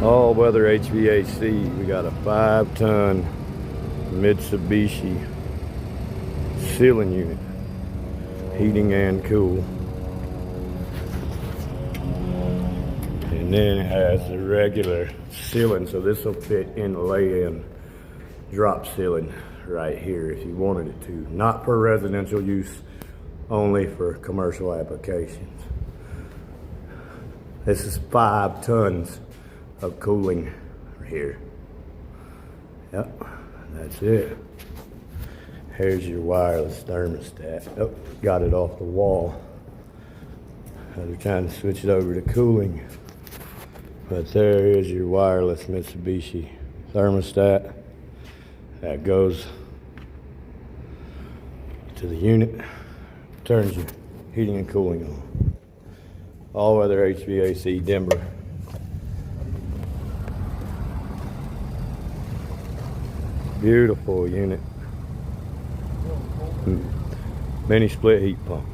All weather HVAC. We got a 5-ton Mitsubishi ceiling unit, heating and cool. And then it has the regular ceiling, so this will fit in the lay-in drop ceiling right here if you wanted it to. Not for residential use, only for commercial applications. This is 5 tons of cooling here. Yep, that's it. Here's your wireless thermostat. Oh, got it off the wall. I was trying to switch it over to cooling. But there is your wireless Mitsubishi thermostat. That goes to the unit, turns your heating and cooling on. All weather HVAC Denver. Beautiful unit. Mini split heat pump.